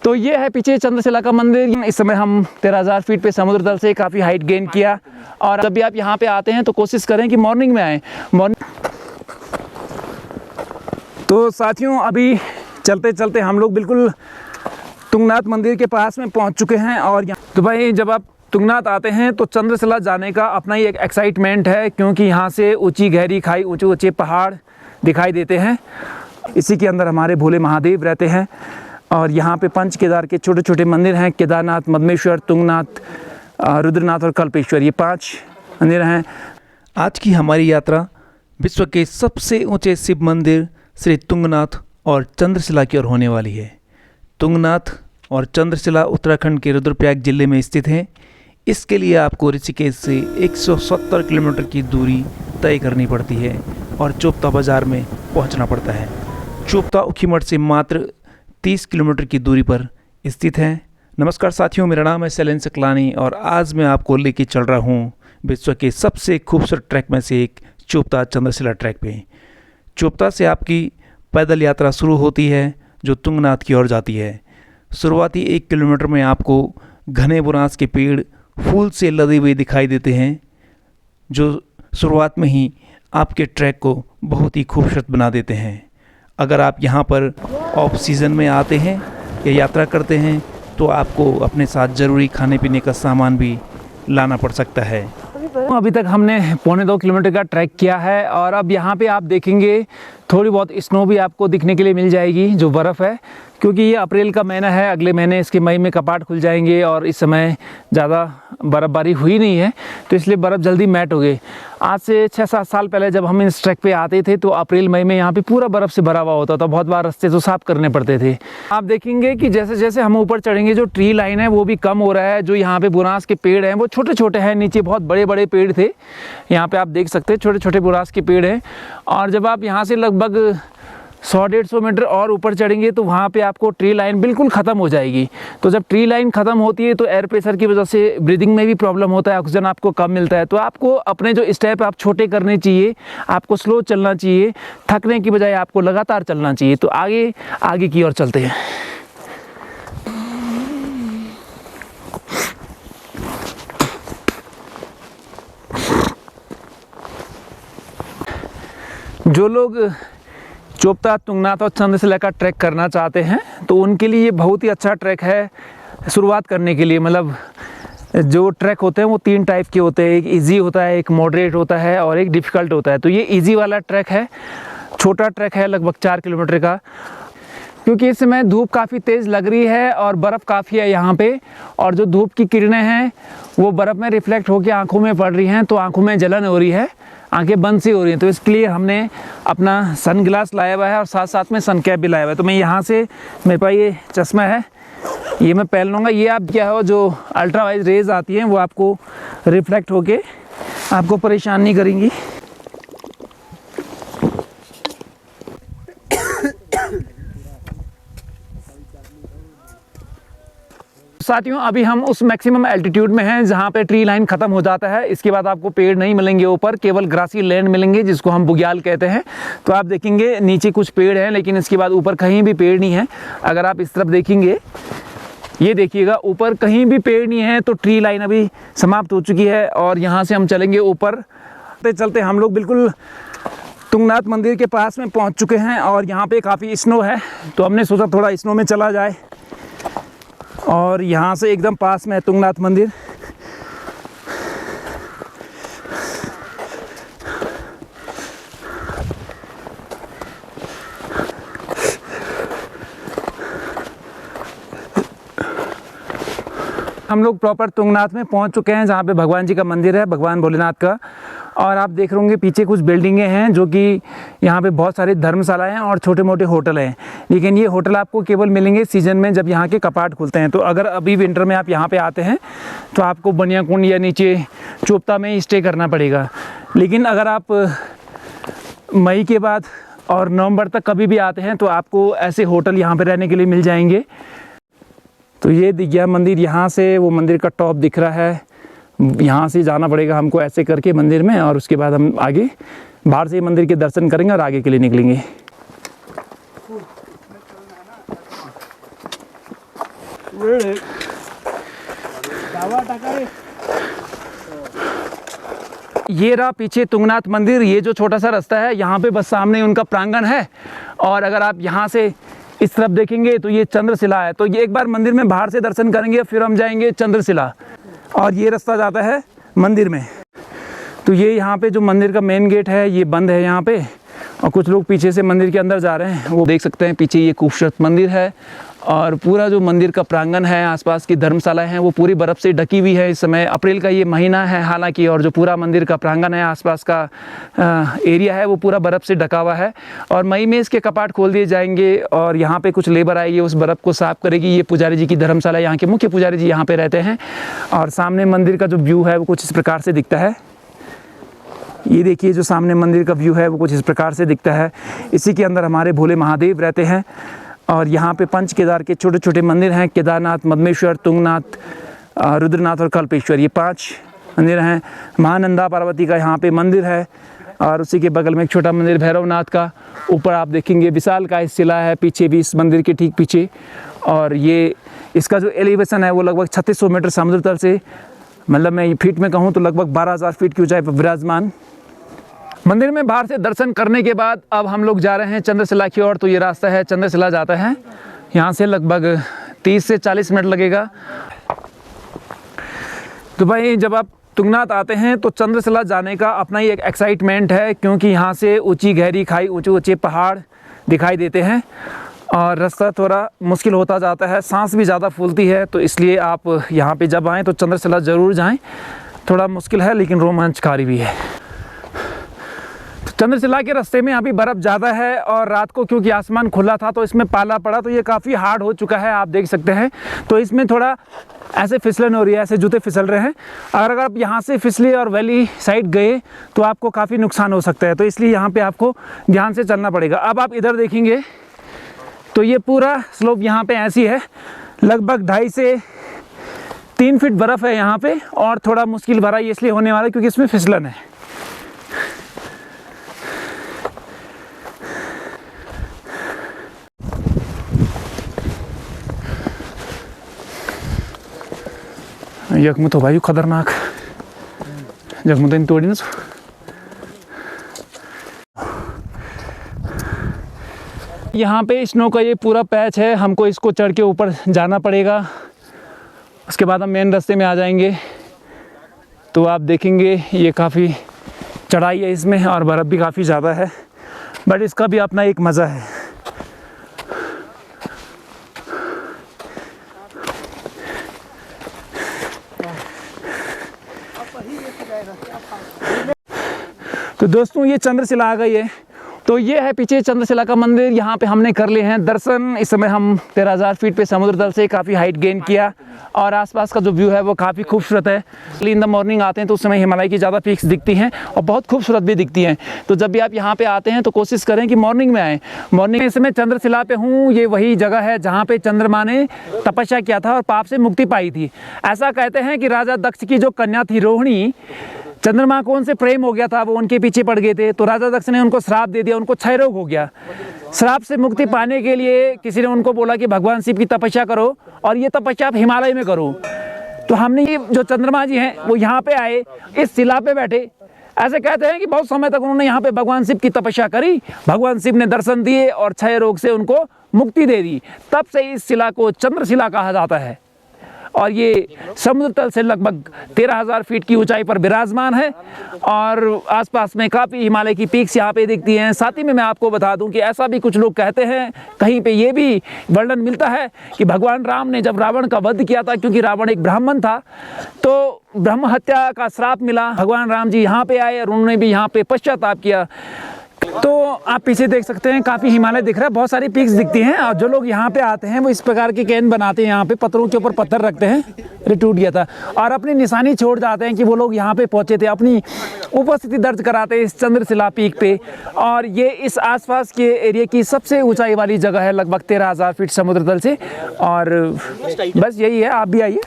तो ये है पीछे चंद्रशिला का मंदिर। इस समय हम 13,000 फीट पे समुद्र तल से काफ़ी हाइट गेन किया। और जब भी आप यहाँ पे आते हैं तो कोशिश करें कि मॉर्निंग में आएँ। तो साथियों, अभी चलते चलते हम लोग बिल्कुल तुंगनाथ मंदिर के पास में पहुँच चुके हैं। और यहाँ तो भाई, जब आप तुंगनाथ आते हैं तो चंद्रशिला जाने का अपना ही एक एक्साइटमेंट है, क्योंकि यहाँ से ऊंची गहरी खाई, ऊंचे ऊंचे पहाड़ दिखाई देते हैं। इसी के अंदर हमारे भोले महादेव रहते हैं। और यहाँ पे पंच केदार के छोटे छोटे मंदिर हैं। केदारनाथ, मदमेश्वर, तुंगनाथ, रुद्रनाथ और कल्पेश्वर, ये 5 मंदिर हैं। आज की हमारी यात्रा विश्व के सबसे ऊंचे शिव मंदिर श्री तुंगनाथ और चंद्रशिला की ओर होने वाली है। तुंगनाथ और चंद्रशिला उत्तराखंड के रुद्रप्रयाग जिले में स्थित हैं। इसके लिए आपको ऋषिकेश से 170 किलोमीटर की दूरी तय करनी पड़ती है और चोपता बाज़ार में पहुंचना पड़ता है। चोपता ऊखीमठ से मात्र 30 किलोमीटर की दूरी पर स्थित है। नमस्कार साथियों, मेरा नाम है शैलेंद्र सकलानी और आज मैं आपको लेके चल रहा हूँ विश्व के सबसे खूबसूरत ट्रैक में से एक चोपता चंद्रशिला ट्रैक पे। चोपता से आपकी पैदल यात्रा शुरू होती है जो तुंगनाथ की ओर जाती है। शुरुआती 1 किलोमीटर में आपको घने बुरांस के पेड़ फूल से लदे हुए दिखाई देते हैं, जो शुरुआत में ही आपके ट्रैक को बहुत ही खूबसूरत बना देते हैं। अगर आप यहाँ पर ऑफ सीज़न में आते हैं या यात्रा करते हैं तो आपको अपने साथ ज़रूरी खाने पीने का सामान भी लाना पड़ सकता है। अभी तक हमने 1.25 किलोमीटर का ट्रैक किया है और अब यहाँ पे आप देखेंगे थोड़ी बहुत स्नो भी आपको दिखने के लिए मिल जाएगी, जो बर्फ़ है, क्योंकि ये अप्रैल का महीना है। अगले महीने इसके मई में कपाट खुल जाएंगे और इस समय ज़्यादा बर्फ़बारी हुई नहीं है, तो इसलिए बर्फ़ जल्दी मैट हो गई। आज से 6-7 साल पहले जब हम इस ट्रैक पे आते थे तो अप्रैल मई में यहाँ पे पूरा बर्फ़ से भरा हुआ होता था। बहुत बार रास्ते तो साफ़ करने पड़ते थे। आप देखेंगे कि जैसे जैसे हम ऊपर चढ़ेंगे जो ट्री लाइन है वो भी कम हो रहा है। जो यहाँ पे बुरांस के पेड़ हैं वो छोटे छोटे हैं, नीचे बहुत बड़े बड़े पेड़ थे। यहाँ पे आप देख सकते हैं छोटे छोटे बुरांस के पेड़ हैं। और जब आप यहाँ से लगभग 100-150 मीटर और ऊपर चढ़ेंगे तो वहाँ पे आपको ट्री लाइन बिल्कुल ख़त्म हो जाएगी। तो जब ट्री लाइन ख़त्म होती है तो एयर प्रेशर की वजह से ब्रीदिंग में भी प्रॉब्लम होता है, ऑक्सीजन आपको कम मिलता है। तो आपको अपने जो स्टेप आप छोटे करने चाहिए, आपको स्लो चलना चाहिए, थकने की बजाय आपको लगातार चलना चाहिए। तो आगे की ओर चलते हैं। जो लोग चोपता, तुंगनाथ और चंद्रशिला का ट्रैक करना चाहते हैं तो उनके लिए ये बहुत ही अच्छा ट्रैक है शुरुआत करने के लिए। मतलब जो ट्रैक होते हैं वो 3 टाइप के होते हैं, एक इजी होता है, एक मॉडरेट होता है और एक डिफ़िकल्ट होता है। तो ये इजी वाला ट्रैक है, छोटा ट्रैक है, लगभग 4 किलोमीटर का। क्योंकि इस समय धूप काफ़ी तेज़ लग रही है और बर्फ़ काफ़ी है यहाँ पे, और जो धूप की किरणें हैं वो बर्फ़ में रिफ्लेक्ट होकर आँखों में पड़ रही हैं, तो आँखों में जलन हो रही है, आंखें बंद सी हो रही हैं। तो इसके लिए हमने अपना सन ग्लास लाया हुआ है और साथ साथ में सन कैप भी लाया हुआ है। तो मैं यहाँ से, मेरे पास ये चश्मा है, ये मैं पहन लूँगा। ये आप क्या हो, जो अल्ट्रा वाइज रेज आती हैं वो आपको रिफ्लेक्ट होके आपको परेशान नहीं करेंगी। साथियों, अभी हम उस मैक्सिमम एल्टीट्यूड में हैं जहाँ पे ट्री लाइन ख़त्म हो जाता है। इसके बाद आपको पेड़ नहीं मिलेंगे ऊपर, केवल ग्रासी लैंड मिलेंगे जिसको हम बुग्याल कहते हैं। तो आप देखेंगे नीचे कुछ पेड़ हैं, लेकिन इसके बाद ऊपर कहीं भी पेड़ नहीं है। अगर आप इस तरफ देखेंगे, ये देखिएगा, ऊपर कहीं भी पेड़ नहीं है, तो ट्री लाइन अभी समाप्त हो चुकी है। और यहाँ से हम चलेंगे ऊपर। चलते चलते हम लोग बिल्कुल तुंगनाथ मंदिर के पास में पहुँच चुके हैं और यहाँ पर काफ़ी स्नो है, तो हमने सोचा थोड़ा स्नो में चला जाए। और यहाँ से एकदम पास में है तुंगनाथ मंदिर। हम लोग प्रॉपर तुंगनाथ में पहुँच चुके हैं, जहाँ पे भगवान जी का मंदिर है, भगवान भोलेनाथ का। और आप देख रहे होंगे पीछे कुछ बिल्डिंगें हैं, जो कि यहाँ पे बहुत सारी धर्मशालाएं हैं और छोटे मोटे होटल हैं। लेकिन ये होटल आपको केवल मिलेंगे सीज़न में, जब यहाँ के कपाट खुलते हैं। तो अगर अभी विंटर में आप यहाँ पे आते हैं तो आपको बनियाकुंड या नीचे चोपता में ही स्टे करना पड़ेगा। लेकिन अगर आप मई के बाद और नवंबर तक कभी भी आते हैं तो आपको ऐसे होटल यहाँ पर रहने के लिए मिल जाएंगे। तो ये दिख गया मंदिर, यहाँ से वो मंदिर का टॉप दिख रहा है। यहाँ से जाना पड़ेगा हमको ऐसे करके मंदिर में, और उसके बाद हम आगे बाहर से मंदिर के दर्शन करेंगे और आगे के लिए निकलेंगे। ये रहा पीछे तुंगनाथ मंदिर। ये जो छोटा सा रास्ता है यहाँ पे बस सामने उनका प्रांगण है, और अगर आप यहाँ से इस तरफ देखेंगे तो ये चंद्रशिला है। तो ये एक बार मंदिर में बाहर से दर्शन करेंगे, फिर हम जाएंगे चंद्रशिला, और ये रास्ता जाता है मंदिर में। तो ये यहाँ पे जो मंदिर का मेन गेट है ये बंद है यहाँ पे, और कुछ लोग पीछे से मंदिर के अंदर जा रहे हैं। वो देख सकते हैं पीछे ये खूबसूरत मंदिर है, और पूरा जो मंदिर का प्रांगण है, आसपास की धर्मशालाएं हैं वो पूरी बर्फ़ से ढकी हुई है। इस समय अप्रैल का ये महीना है हालांकि, और जो पूरा मंदिर का प्रांगण है, आसपास का एरिया है वो पूरा बर्फ़ से ढका हुआ है। और मई में इसके कपाट खोल दिए जाएंगे, और यहाँ पे कुछ लेबर आएगी उस बर्फ़ को साफ़ करेगी। ये पुजारी जी की धर्मशाला, यहाँ के मुख्य पुजारी जी यहाँ पे रहते हैं। और सामने मंदिर का जो व्यू है वो कुछ इस प्रकार से दिखता है। ये देखिए जो सामने मंदिर का व्यू है वो कुछ इस प्रकार से दिखता है। इसी के अंदर हमारे भोले महादेव रहते हैं, और यहाँ पे पंच केदार के छोटे छोटे मंदिर हैं, केदारनाथ, मदमेश्वर, तुंगनाथ, रुद्रनाथ और कल्पेश्वर, ये 5 मंदिर हैं। महानंदा पार्वती का यहाँ पे मंदिर है, और उसी के बगल में एक छोटा मंदिर भैरवनाथ का। ऊपर आप देखेंगे विशाल का शिला है पीछे भी, इस मंदिर के ठीक पीछे। और ये इसका जो एलिवेशन है वो लगभग 3600 मीटर समुद्र तल से, मतलब मैं फीट में कहूँ तो लगभग 12,000 फीट की ऊंचाई पर विराजमान। मंदिर में बाहर से दर्शन करने के बाद अब हम लोग जा रहे हैं चंद्रशिला की ओर। तो ये रास्ता है चंद्रशिला जाता है, यहाँ से लगभग 30 से 40 मिनट लगेगा। तो भाई जब आप तुंगनाथ आते हैं तो चंद्रशिला जाने का अपना ही एक एक्साइटमेंट है, क्योंकि यहाँ से ऊंची गहरी खाई, ऊंचे ऊंचे पहाड़ दिखाई देते हैं, और रास्ता थोड़ा मुश्किल होता जाता है, सांस भी ज़्यादा फूलती है। तो इसलिए आप यहाँ पे जब आएँ तो चंद्रशिला ज़रूर जाएँ। थोड़ा मुश्किल है लेकिन रोमांचकारी भी है। चंद्रशिला के रास्ते में अभी बर्फ़ ज़्यादा है, और रात को क्योंकि आसमान खुला था तो इसमें पाला पड़ा, तो ये काफ़ी हार्ड हो चुका है, आप देख सकते हैं। तो इसमें थोड़ा ऐसे फिसलन हो रही है, ऐसे जूते फिसल रहे हैं। अगर आप यहाँ से फिसले और वैली साइड गए तो आपको काफ़ी नुकसान हो सकता है, तो इसलिए यहाँ पे आपको ध्यान से चलना पड़ेगा। अब आप इधर देखेंगे तो ये पूरा स्लोप यहाँ पे ऐसी है, लगभग 2.5 से 3 फीट बर्फ़ है यहाँ पे, और थोड़ा मुश्किल भरा ये इसलिए होने वाला है क्योंकि इसमें फिसलन है। यकम तो भाई खतरनाक, यकम तो इन तोड़ी ना। यहाँ पे स्नो का ये पूरा पैच है, हमको इसको चढ़ के ऊपर जाना पड़ेगा, उसके बाद हम मेन रास्ते में आ जाएंगे। तो आप देखेंगे ये काफ़ी चढ़ाई है इसमें, और बर्फ़ भी काफ़ी ज़्यादा है, बट इसका भी अपना एक मज़ा है। तो दोस्तों ये चंद्रशिला आ गई है। तो ये है पीछे चंद्रशिला का मंदिर, यहाँ पे हमने कर लिए हैं दर्शन। इस समय हम 13,000 फीट पे समुद्र तल से काफ़ी हाइट गेन किया, और आसपास का जो व्यू है वो काफ़ी खूबसूरत है। इन द मॉर्निंग आते हैं तो उस समय हिमालय की ज़्यादा पीक्स दिखती हैं, और बहुत खूबसूरत भी दिखती हैं। तो जब भी आप यहाँ पे आते हैं तो कोशिश करें कि मॉर्निंग में आएँ। मॉर्निंग में इस समय चंद्रशिला पे हूँ, ये वही जगह है जहाँ पे चंद्रमा ने तपस्या किया था और पाप से मुक्ति पाई थी। ऐसा कहते हैं कि राजा दक्ष की जो कन्या थी रोहिणी, चंद्रमा को उनसे प्रेम हो गया था, वो उनके पीछे पड़ गए थे, तो राजा दक्ष ने उनको श्राप दे दिया, उनको क्षय रोग हो गया। श्राप से मुक्ति पाने के लिए किसी ने उनको बोला कि भगवान शिव की तपस्या करो, और ये तपस्या आप हिमालय में करो। तो हमने ये जो चंद्रमा जी हैं वो यहाँ पे आए, इस शिला पे बैठे। ऐसे कहते हैं कि बहुत समय तक उन्होंने यहाँ पे भगवान शिव की तपस्या करी, भगवान शिव ने दर्शन दिए और क्षय रोग से उनको मुक्ति दे दी। तब से इस शिला को चंद्रशिला कहा जाता है, और ये समुद्र तल से लगभग 13,000 फीट की ऊंचाई पर विराजमान है, और आसपास में काफ़ी हिमालय की पीक्स यहाँ पे दिखती हैं। साथ ही में मैं आपको बता दूं कि ऐसा भी कुछ लोग कहते हैं, कहीं पे ये भी वर्णन मिलता है कि भगवान राम ने जब रावण का वध किया था, क्योंकि रावण एक ब्राह्मण था, तो ब्रह्म हत्या का श्राप मिला, भगवान राम जी यहाँ पे आए और उन्होंने भी यहाँ पे पश्चाताप किया। तो आप पीछे देख सकते हैं काफ़ी हिमालय दिख रहा है, बहुत सारी पीक्स दिखती हैं। और जो लोग यहाँ पे आते हैं वो इस प्रकार के कैन बनाते हैं, यहाँ पे पत्थरों के ऊपर पत्थर रखते हैं, ये टूट गया था, और अपनी निशानी छोड़ जाते हैं कि वो लोग यहाँ पे पहुँचे थे, अपनी उपस्थिति दर्ज कराते हैं इस चंद्रशिला पीक पे। और ये इस आसपास के एरिया की सबसे ऊंचाई वाली जगह है, लगभग 13,000 फीट समुद्र तल से। और बस यही है, आप भी आइए।